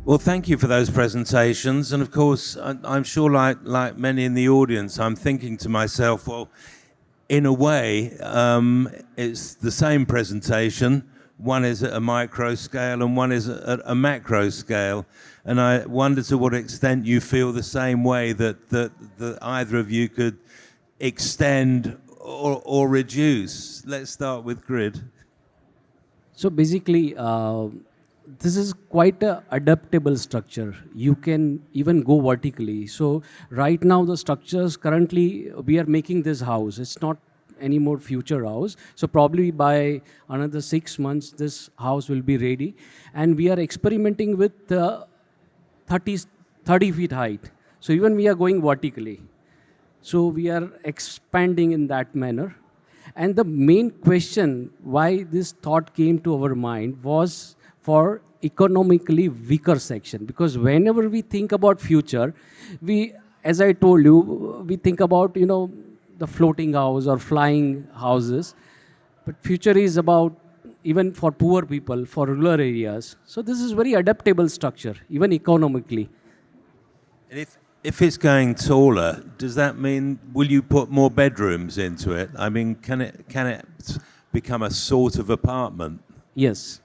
Well, thank you for those presentations. And of course, I'm sure like many in the audience, I'm thinking to myself, well, in a way, it's the same presentation. One is at a micro scale and one is at a macro scale. And I wonder to what extent you feel the same way that either of you could extend or reduce. Let's start with grid. So basically, this is quite a adaptable structure. You can even go vertically. So right now the structures currently, we are making this house. It's not any more future house. So probably by another 6 months, this house will be ready. And we are experimenting with 30 feet height. So even we are going vertically. So we are expanding in that manner. And the main question why this thought came to our mind was for economically weaker section. Because whenever we think about future, we, as I told you, we think about, the floating house or flying houses. But future is about even for poor people, for rural areas. So this is very adaptable structure, even economically. And if it's going taller, does that mean, will you put more bedrooms into it? I mean, can it become a sort of apartment? Yes,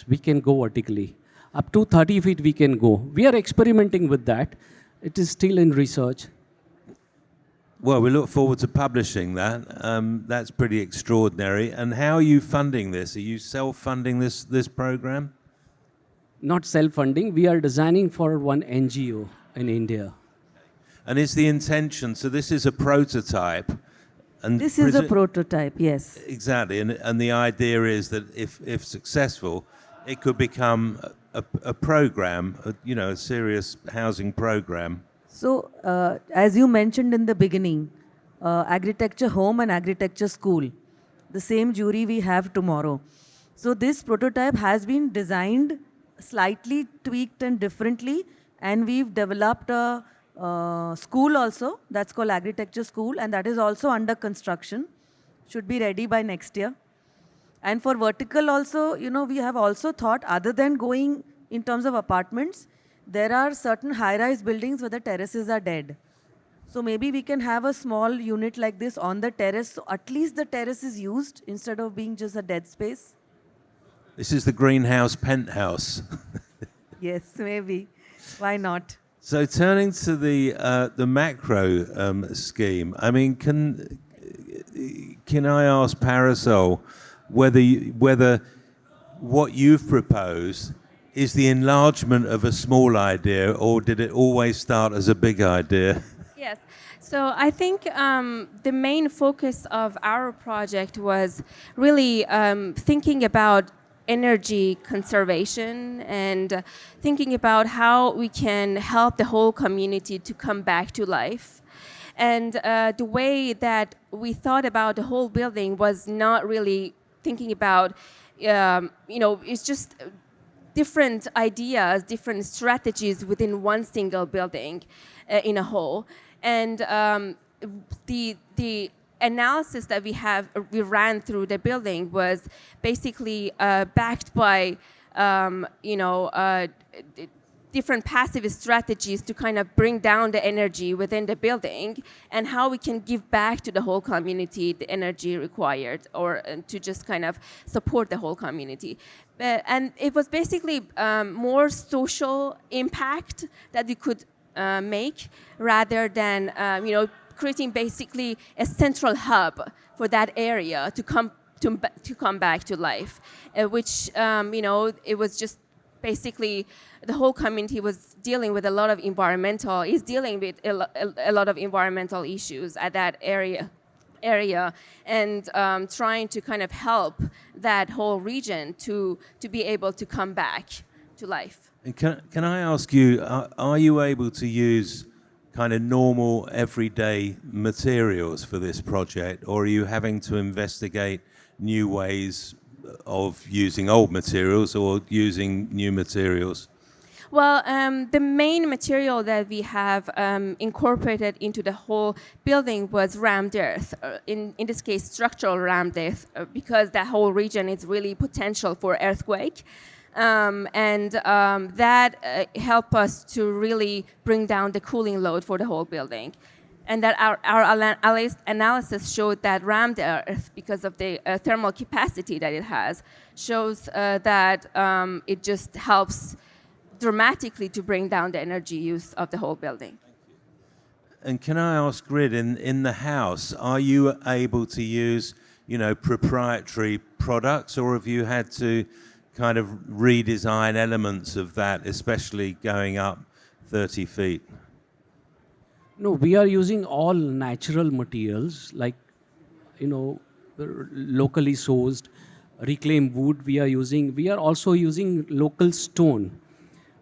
we can go vertically. Up to 30 feet we can go. We are experimenting with that. It is still in research. Well, we look forward to publishing that. That's pretty extraordinary. And how are you funding this? Are you self-funding this program? Not self-funding. We are designing for one NGO in India. And is the intention, so this is a prototype? And this is a prototype, yes. Exactly, and the idea is that if successful, it could become a program, a serious housing program. So, as you mentioned in the beginning, agriculture home and agriculture school, the same jury we have tomorrow. So this prototype has been designed slightly tweaked and differently, and we've developed a school also, that's called agriculture school, and that is also under construction, should be ready by next year. And for vertical also, we have also thought, other than going in terms of apartments, there are certain high-rise buildings where the terraces are dead. So maybe we can have a small unit like this on the terrace, so at least the terrace is used instead of being just a dead space. This is the greenhouse penthouse. Yes, maybe. Why not? So turning to the macro scheme, I mean, can I ask Parasol whether what you've proposed is the enlargement of a small idea, or did it always start as a big idea? Yes. So I think the main focus of our project was really thinking about energy conservation and thinking about how we can help the whole community to come back to life. And the way that we thought about the whole building was not really thinking about, it's just different ideas, different strategies within one single building in a whole. And the analysis that we ran through the building was basically backed by, different passive strategies to kind of bring down the energy within the building and how we can give back to the whole community the energy required, or to just kind of support the whole community. And it was basically more social impact that we could make rather than, creating basically a central hub for that area to come back to life, which, it was just basically the whole community was dealing with a lot of environmental issues at that area, and trying to kind of help that whole region to be able to come back to life. And can I ask you, are you able to use kind of normal everyday materials for this project, or are you having to investigate new ways of using old materials or using new materials? Well, the main material that we have incorporated into the whole building was rammed earth, in this case structural rammed earth, because that whole region is really potential for earthquake. That helped us to really bring down the cooling load for the whole building. And that our analysis showed that rammed earth, because of the thermal capacity that it has, shows that it just helps dramatically to bring down the energy use of the whole building. And can I ask, Grid, in the house, are you able to use, proprietary products, or have you had to kind of redesign elements of that, especially going up 30 feet? No, we are using all natural materials, like, locally sourced, reclaimed wood we are using. We are also using local stone.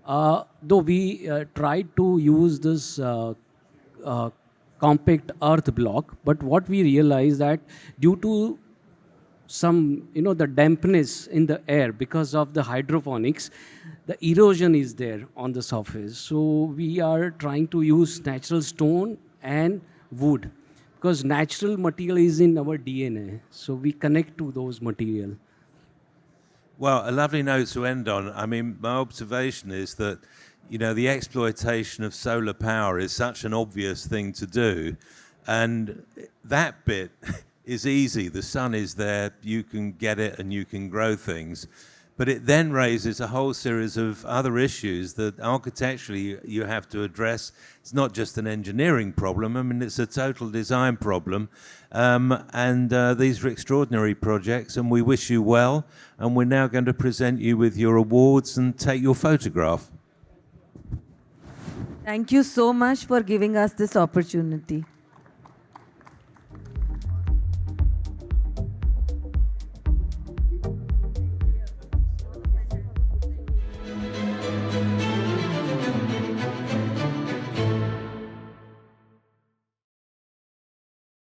Though we tried to use this compact earth block, but what we realized that due to some, the dampness in the air because of the hydroponics, the erosion is there on the surface. So we are trying to use natural stone and wood, because natural material is in our DNA. So we connect to those material. Well, a lovely note to end on. I mean, my observation is that, the exploitation of solar power is such an obvious thing to do. And that bit is easy. The sun is there, you can get it and you can grow things. But it then raises a whole series of other issues that architecturally you have to address. It's not just an engineering problem. I mean, it's a total design problem. These are extraordinary projects, and we wish you well. And we're now going to present you with your awards and take your photograph. Thank you so much for giving us this opportunity.